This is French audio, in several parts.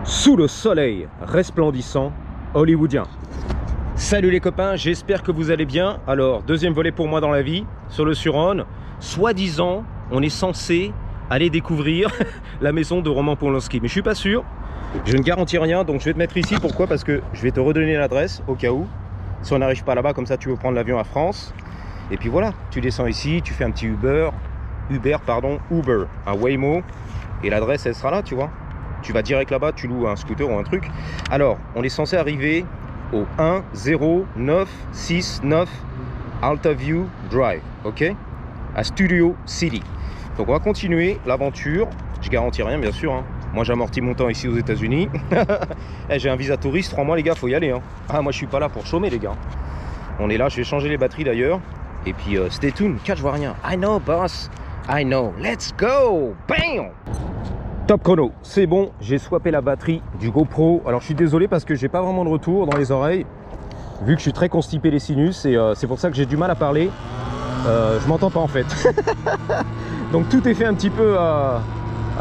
Sous le soleil resplendissant hollywoodien. Salut les copains, j'espère que vous allez bien. Alors, deuxième volet pour moi dans la vie, sur le Suron. Soi-disant, on est censé aller découvrir la maison de Roman Polanski. Mais je suis pas sûr, je ne garantis rien, donc je vais te mettre ici. Pourquoi? Parce que je vais te redonner l'adresse au cas où. Si on n'arrive pas là-bas, comme ça tu veux prendre l'avion à France. Et puis voilà, tu descends ici, tu fais un petit Uber à Waymo. Et l'adresse, elle sera là, tu vois. Tu vas direct là-bas, tu loues un scooter ou un truc. Alors, on est censé arriver au 10969 Altaview Drive, ok, à Studio City. Donc on va continuer l'aventure. Je garantis rien, bien sûr, hein. Moi j'amortis mon temps ici aux États-Unis. J'ai un visa touriste, 3 mois les gars, faut y aller, hein. Ah, moi je suis pas là pour chômer les gars. On est là, je vais changer les batteries d'ailleurs. Et puis stay tuned, car je vois rien. I know boss, I know, let's go. Bam. Top chrono, c'est bon, j'ai swappé la batterie du GoPro. Alors je suis désolé parce que j'ai pas vraiment de retour dans les oreilles, vu que je suis très constipé les sinus, et c'est pour ça que j'ai du mal à parler. Je m'entends pas en fait. Donc tout est fait un petit peu à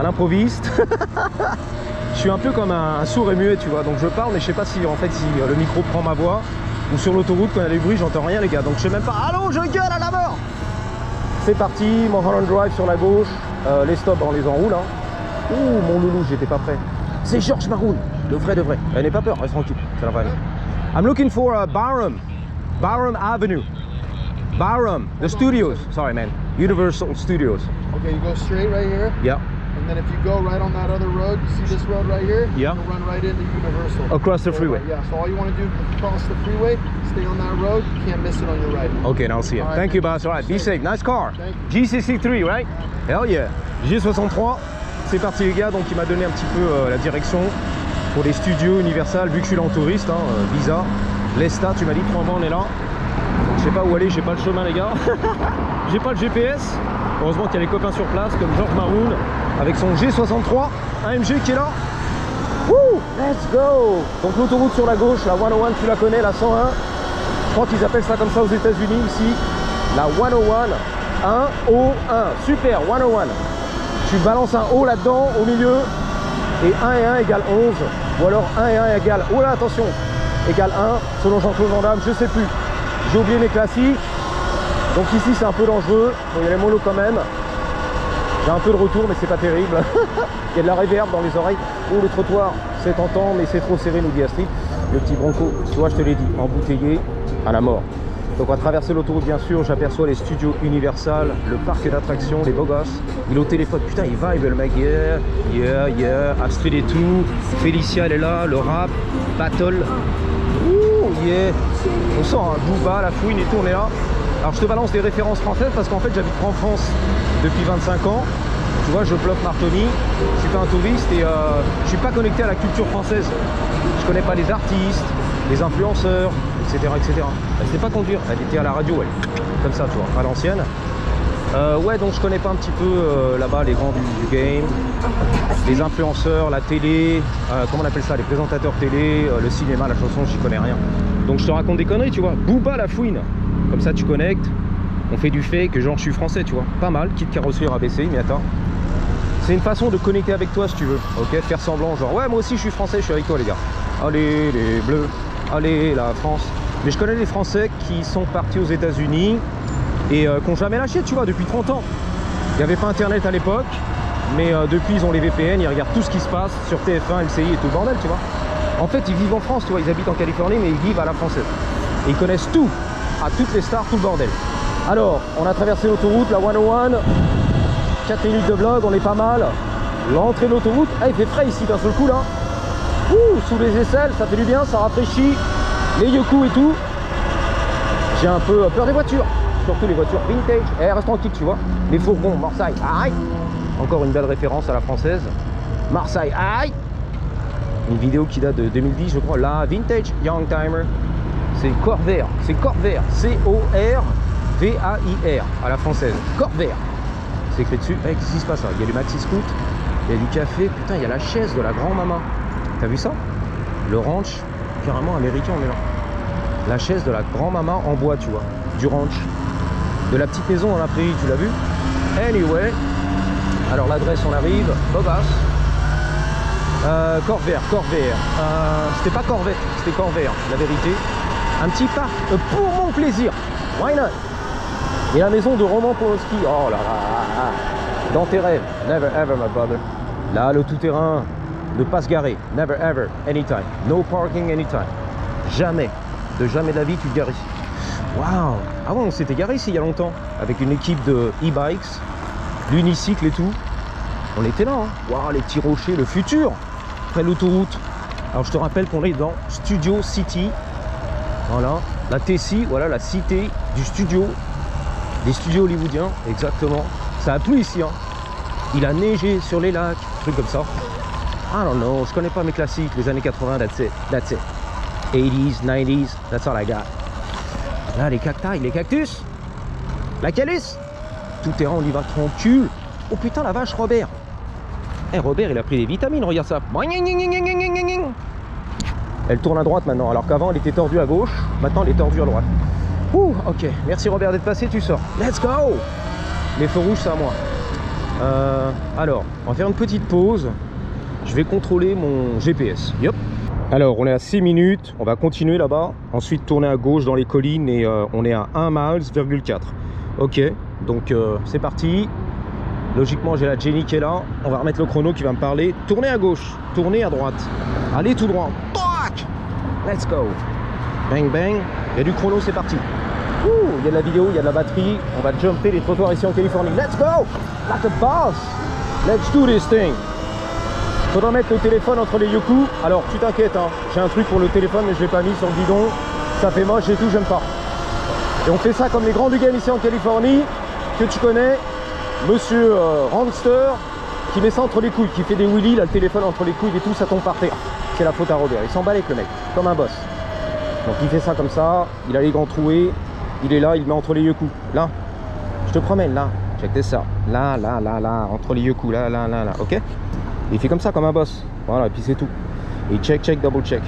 l'improviste. Je suis un peu comme un sourd et muet, tu vois. Donc je parle, mais je sais pas si en fait si le micro prend ma voix, ou sur l'autoroute quand il y a des bruits, j'entends rien les gars. Donc je sais même pas. Allô, je gueule à la mort. C'est parti, mon Holland Drive sur la gauche. Les stops on les enroule, hein. Ouh mon loulou, j'étais pas prêt. C'est George Maroon, de vrai de vrai. N'aie pas peur, reste tranquille, ça va aller. I'm looking for Barham Avenue. Barham, the studios. Sorry man, Universal Studios. Okay, you go straight right here. Yeah. And then if you go right on that other road, you see this road right here? Yeah. You'll run right into Universal. Across the freeway. Yeah, so all you want to do is cross the freeway, stay on that road, you can't miss it on your right. Okay, now I'll see you. Right, Thank you boss, alright, be safe, nice car. Thank you. GCC3, right? Hell yeah. G63. C'est parti les gars, donc il m'a donné un petit peu la direction pour les studios Universal, vu que je suis là en touriste, hein, visa, l'ESTA, tu m'as dit 3 mois on est là. Je sais pas où aller, j'ai pas le chemin les gars. J'ai pas le GPS. Heureusement qu'il y a les copains sur place comme George Maroon avec son G63 AMG qui est là. Wouh, let's go. Donc l'autoroute sur la gauche, la 101 tu la connais, la 101. Je crois qu'ils appellent ça comme ça aux États-Unis ici. La 101, 101, super, 101. Tu balances un O là-dedans, au milieu, et 1 et 1 égale 11, ou alors 1 et 1 égale, oh là, attention, égale 1, selon Jean-Claude Van Damme, je sais plus. J'ai oublié mes classiques, donc ici c'est un peu dangereux, bon, il y a les mollo quand même. J'ai un peu de retour, mais c'est pas terrible. Il y a de la réverb dans les oreilles. Oh, le trottoir, c'est tentant, mais c'est trop serré, nous dit Astrid. Le petit Bronco, tu vois, je te l'ai dit, embouteillé à la mort. Donc on va traverser l'autoroute bien sûr, j'aperçois les studios Universal, le parc d'attractions, les beaux gosses. Il est au téléphone, putain il vibe le mec, yeah, Astrid et tout, Félicia elle est là, le rap, Battle, ouh yeah, on sent un Booba, la fouine et tout, on est là. Alors je te balance des références françaises parce qu'en fait j'habite en France depuis 25 ans. Tu vois, je bloque Martoni, je suis pas un touriste et je suis pas connecté à la culture française. Je connais pas les artistes, les influenceurs, etc. Elle sait pas conduire, elle était à la radio, elle, comme ça, tu vois, à l'ancienne. Ouais, donc je connais pas un petit peu là-bas les grands du game, les influenceurs, la télé, comment on appelle ça, les présentateurs télé, le cinéma, la chanson, j'y connais rien. Donc je te raconte des conneries, tu vois, Booba la fouine, comme ça tu connectes, on fait du fake, genre je suis français, tu vois, pas mal, quitte carrosserie ABC, mais attends. C'est une façon de connecter avec toi si tu veux, ok, faire semblant, genre ouais moi aussi je suis français, je suis avec toi les gars. Allez les bleus, allez la France. Mais je connais des Français qui sont partis aux États-Unis et qui n'ont jamais lâché, tu vois, depuis 30 ans. Il n'y avait pas internet à l'époque, mais depuis ils ont les VPN, ils regardent tout ce qui se passe sur TF1, LCI et tout le bordel, tu vois. En fait ils vivent en France, tu vois, ils habitent en Californie mais ils vivent à la française. Et ils connaissent tout, à toutes les stars, tout le bordel. Alors, on a traversé l'autoroute, la 101, 4 minutes de vlog, on est pas mal. L'entrée de l'autoroute, ah, il fait frais ici d'un seul coup là. Ouh, sous les aisselles, ça fait du bien, ça rafraîchit. Les yoku et tout. J'ai un peu peur des voitures, surtout les voitures vintage. Eh, reste tranquille, tu vois. Les fourgons, Marseille, aïe. Encore une belle référence à la française. Marseille, aïe. Une vidéo qui date de 2010, je crois. La vintage Young Timer. C'est Corvair, C-O-R-V-A-I-R à la française. Corvair. C'est écrit dessus. Eh, qu'est-ce qui se passe là? Il y a du maxi scoot, il y a du café. Putain, il y a la chaise de la grand-maman. T'as vu ça? Le ranch, carrément américain, on est là. La chaise de la grand-maman en bois, tu vois. Du ranch. De la petite maison dans la prairie, tu l'as vu? Anyway. Alors l'adresse, on arrive. Bobas. Corvair. C'était pas Corvette, c'était Corvair, la vérité. Un petit parc pour mon plaisir. Why not? Et la maison de Roman Polanski. Oh là là. Dans tes rêves. Never ever, my brother. Là, le tout-terrain. Ne pas se garer. Never ever. Anytime. No parking anytime. Jamais. Jamais de la vie, tu te gares ici. Waouh. Ah ouais, on s'était garé ici il y a longtemps. Avec une équipe de e-bikes, l'unicycle et tout. On était là. Hein. Waouh, les petits rochers, le futur. Près de l'autoroute. Alors, je te rappelle qu'on est dans Studio City. Voilà. La Tessie, voilà la cité du studio. Des studios hollywoodiens, exactement. Ça a plu ici, hein. Il a neigé sur les lacs, trucs comme ça. I don't know, je connais pas mes classiques, les années 80, that's it. 80s, 90s, that's all I got. Là, les cacti, les cactus. La calus. Tout terrain, on y va tranquille. Oh putain, la vache, Robert. Eh, Robert, il a pris des vitamines, regarde ça. Elle tourne à droite maintenant, alors qu'avant, elle était tordue à gauche. Maintenant, elle est tordue à droite. Ouh, ok. Merci Robert d'être passé, tu sors. Let's go. Les feux rouges, c'est à moi. Alors, on va faire une petite pause. Je vais contrôler mon GPS. Yep. Alors, on est à 6 minutes. On va continuer là-bas. Ensuite, tourner à gauche dans les collines et on est à 1 miles, 4. Ok. Donc, c'est parti. Logiquement, j'ai la Jenny qui est là. On va remettre le chrono qui va me parler. Tournez à gauche. Tournez à droite. Allez tout droit. Let's go. Bang, bang. Il y a du chrono, c'est parti. Ouh, il y a de la vidéo, il y a de la batterie. On va jumper les trottoirs ici en Californie. Let's go! Like a boss! Let's do this thing! Faudra mettre le téléphone entre les yoku. Alors, tu t'inquiètes, hein. J'ai un truc pour le téléphone, mais je l'ai pas mis sur le bidon. Ça fait moche et tout, j'aime pas. Et on fait ça comme les grands du game ici en Californie, que tu connais. Monsieur Randster, qui met ça entre les couilles, qui fait des wheelies, là, le téléphone entre les couilles et tout, ça tombe par terre. C'est la faute à Robert. Il s'emballe avec le mec, comme un boss. Donc il fait ça comme ça, il a les gants troués, il est là, il met entre les yeux coups. Là, je te promène, là, check ça. Là, entre les yeux coups, là, ok? Et il fait comme ça, comme un boss. Voilà, et puis c'est tout. Et check, double check.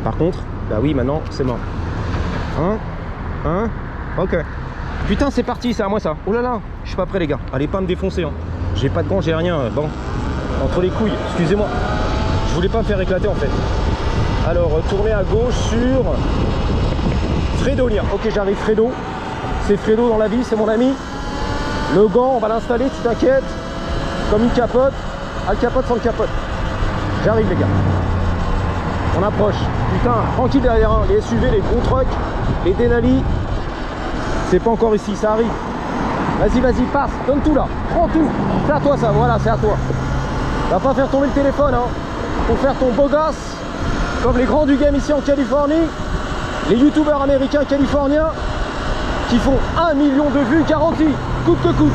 Par contre, bah oui, maintenant, c'est mort. Ok. Putain, c'est parti, c'est à moi ça. Oh là là, je suis pas prêt les gars. Allez pas me défoncer, hein. J'ai pas de gants, j'ai rien. Bon, entre les couilles, excusez-moi. Je voulais pas me faire éclater en fait. Alors, tournez à gauche sur Fredonia. Ok, j'arrive, Fredo. C'est Fredo dans la vie, c'est mon ami. Le gant, on va l'installer, tu t'inquiètes. Comme une capote. Al capote sans le capote. J'arrive, les gars. On approche. Putain, tranquille derrière, hein. Les SUV, les gros trucks, les Denali. C'est pas encore ici, ça arrive. Vas-y, passe. Donne tout là. Prends tout. C'est à toi, ça. Voilà, c'est à toi. Va pas faire tomber le téléphone, hein. Faut faire ton beau gosse. Comme les grands du game ici en Californie, les youtubeurs américains californiens qui font 1 million de vues garanties, coûte que coûte.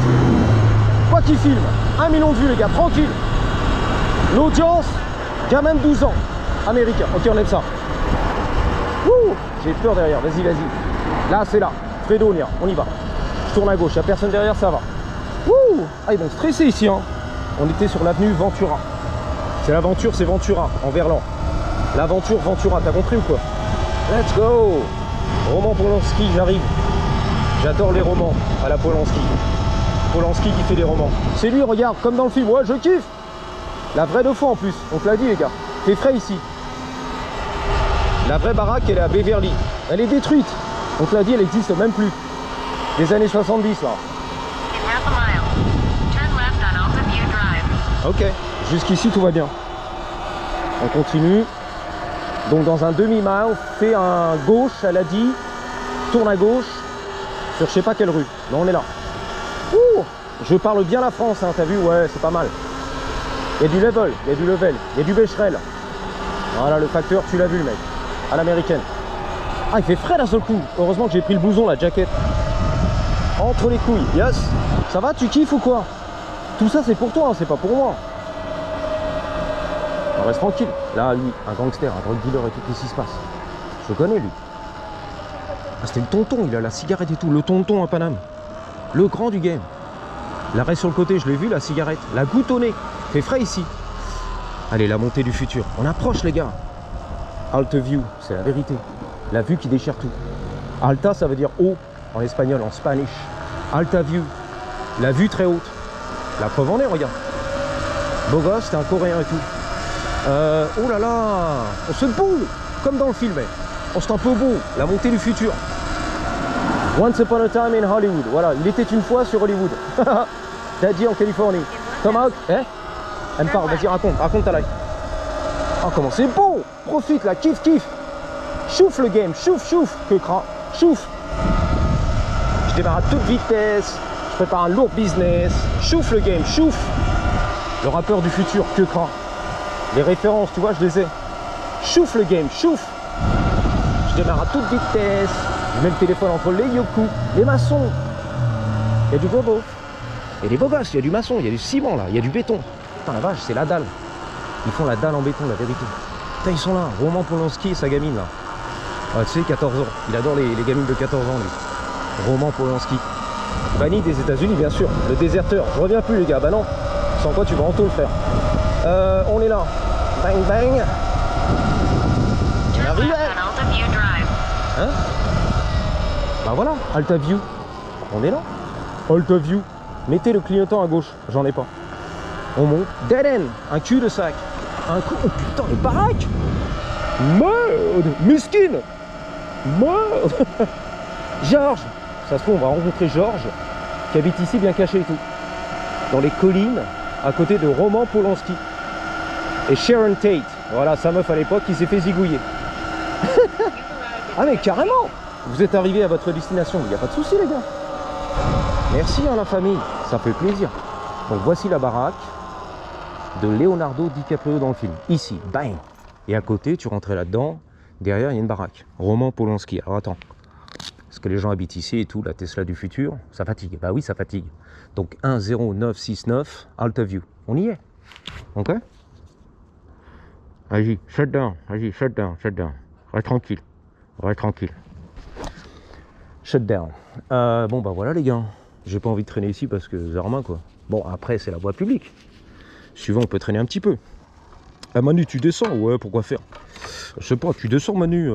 Quoi qu'ils filment, 1 million de vues les gars, tranquille. L'audience, gamin de 12 ans, américain. Ok, on aime ça. J'ai peur derrière, vas-y. Là, c'est là, Fredonia, on y va. Je tourne à gauche, il n'y a personne derrière, ça va. Ah, ils vont stresser ici, hein. On était sur l'avenue Ventura. C'est l'aventure, c'est Ventura, en Verlan. L'aventure Ventura, t'as compris ou quoi? Let's go! Roman Polanski, j'arrive. J'adore les romans à la Polanski. Polanski qui fait des romans. C'est lui, regarde, comme dans le film. Ouais, je kiffe! La vraie de fois en plus, on te l'a dit les gars. C'est frais ici. La vraie baraque, elle est à Beverly. Elle est détruite. On te l'a dit, elle n'existe même plus. Des années 70 là. Ok, jusqu'ici tout va bien. On continue. Donc dans un demi-mile, fais un gauche, elle a dit, tourne à gauche, sur je sais pas quelle rue, mais on est là. Je parle bien la France, hein, t'as vu, ouais, c'est pas mal. Il y a du level, il y a du Becherel. Voilà, le facteur, tu l'as vu le mec, à l'américaine. Ah, il fait frais d'un seul coup, heureusement que j'ai pris le blouson, la jaquette. Entre les couilles, yes. Ça va, tu kiffes ou quoi? Tout ça c'est pour toi, hein, c'est pas pour moi. On reste tranquille. Là, lui, un gangster, un drug dealer et tout, qu'est-ce qui se passe? Je le connais, lui. Ah, c'était le tonton, il a la cigarette et tout. Le tonton à Paname. Le grand du game. L'arrêt sur le côté, je l'ai vu, la cigarette. La goutte au nez. Fait frais ici. Allez, la montée du futur. On approche, les gars. Alt view, c'est la vérité. La vue qui déchire tout. Alta, ça veut dire haut en espagnol, en spanish. Alta view. La vue très haute. La preuve en est, regarde. Beau gosse, c'est un coréen et tout. Oh là là, on se boue, comme dans le film. On se un peu beau, la montée du futur. Once upon a time in Hollywood. Voilà, il était une fois sur Hollywood. Daddy en Californie. Tomahawk, elle me parle, vas-y, raconte ta life. Oh, comment c'est beau. Profite là, kiffe. Chouffe le game, chouffe, que cran, chouffe. Je démarre à toute vitesse, je prépare un lourd business. Chouffe le game, chouffe. Le rappeur du futur, que cran. Les références, tu vois, je les ai. Chouffe le game, chouffe. Je démarre à toute vitesse. Je mets le téléphone entre les yoku, les maçons. Il y a du bobo. Il y a des beaux gosses, il y a du maçon, il y a du ciment là, il y a du béton. Putain la vache, c'est la dalle. Ils font la dalle en béton, la vérité. Putain, ils sont là. Roman Polanski et sa gamine là. Ah, tu sais, 14 ans. Il adore les gamines de 14 ans lui. Roman Polanski. Banni des États-Unis, bien sûr. Le déserteur. Je reviens plus les gars. Bah non. Sans quoi tu vas en tôle, frère. On est là. Bang bang. On arrive. Hein? Bah voilà, Alta View. On est là. Alta View. Mettez le clignotant à gauche. J'en ai pas. On monte. Dead end. Un cul de sac. Un coup. Oh putain, les baraques. Merde. Miskine. Merde. Georges. Ça se trouve, on va rencontrer Georges qui habite ici bien caché et tout. Dans les collines, à côté de Roman Polanski. Et Sharon Tate. Voilà, sa meuf à l'époque qui s'est fait zigouiller. Ah mais carrément. Vous êtes arrivé à votre destination, il n'y a pas de souci les gars. Merci hein, la famille, ça fait plaisir. Donc voici la baraque de Leonardo DiCaprio dans le film. Ici, bang. Et à côté, tu rentrais là-dedans, derrière il y a une baraque. Roman Polanski. Alors attends, parce que les gens habitent ici et tout, la Tesla du futur, ça fatigue. Bah oui, ça fatigue. Donc 10969 Alta View. On y est. Ok. Vas-y, shut down. Vas-y, shut down. Reste tranquille. Shut down. Bon bah voilà les gars. J'ai pas envie de traîner ici parce que Zarma quoi. Bon après c'est la voie publique. Suivant on peut traîner un petit peu. Ah Manu tu descends. Ouais pourquoi faire. Je sais pas tu descends Manu.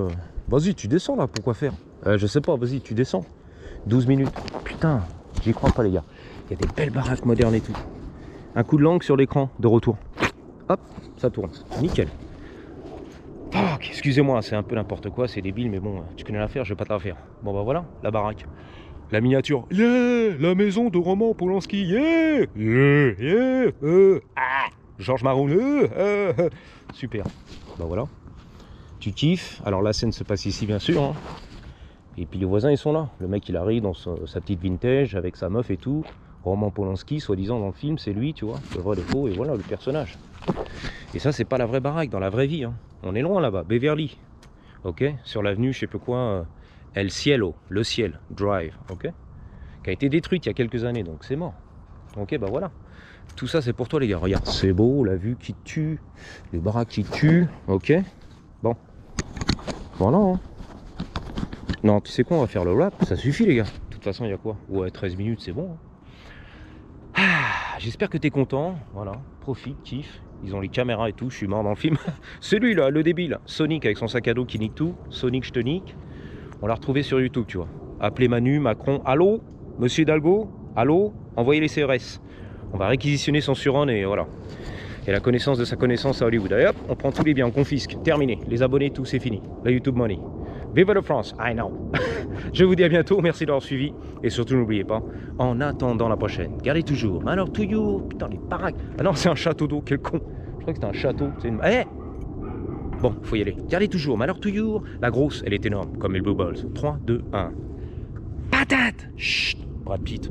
Vas-y tu descends là pourquoi faire. Je sais pas vas-y tu descends. 12 minutes. Putain j'y crois pas les gars. Il y a des belles baraques modernes et tout. Un coup de langue sur l'écran de retour. Hop ça tourne. Nickel. Oh, excusez-moi, c'est un peu n'importe quoi, c'est débile, mais bon, tu connais l'affaire, je vais pas te la faire. Bon bah voilà, la baraque. La miniature. Yeah, la maison de Roman Polanski. Yeah, Georges Maroun. Super. Bah voilà. Tu kiffes. Alors la scène se passe ici, bien sûr. Hein. Et puis les voisins, ils sont là. Le mec, il arrive dans sa petite vintage avec sa meuf et tout. Roman Polanski, soi-disant dans le film, c'est lui, tu vois. Le vrai, le faux, et voilà le personnage. Et ça, c'est pas la vraie baraque dans la vraie vie. Hein. On est loin là-bas, Beverly. Ok, sur l'avenue, je sais plus quoi, El Cielo, le ciel, Drive. Ok, qui a été détruite il y a quelques années, donc c'est mort. Ok, bah voilà. Tout ça, c'est pour toi, les gars. Regarde, c'est beau, la vue qui tue, les baraques qui tuent. Ok, bon. Voilà. Hein. Non, tu sais quoi, on va faire le rap. Ça suffit, les gars. De toute façon, il y a quoi? Ouais, 13 minutes, c'est bon. Hein. Ah, j'espère que t'es content. Voilà, profite, kiffe. Ils ont les caméras et tout, je suis mort dans le film. Celui là, le débile, Sonic avec son sac à dos qui nique tout. Sonic, je te nique. On l'a retrouvé sur YouTube, tu vois. Appelez Manu, Macron. Allô, Monsieur Hidalgo. Allô, envoyez les CRS. On va réquisitionner son surhon et voilà. Et la connaissance de sa connaissance à Hollywood. Allez hop, on prend tous les biens, on confisque. Terminé. Les abonnés, tout, c'est fini. La YouTube money. Vive la France. I know. Je vous dis à bientôt. Merci d'avoir suivi. Et surtout, n'oubliez pas, en attendant la prochaine, gardez toujours. Alors, toujours. Putain, les baraques. Ah non, c'est un château d'eau. Quel con. Je crois que c'était un château. C'est une. Eh bon, faut y aller. Gardez toujours. Mais alors, toujours. La grosse, elle est énorme. Comme les Blue Balls. 3, 2, 1. Patate. Chut. Brad Pitt.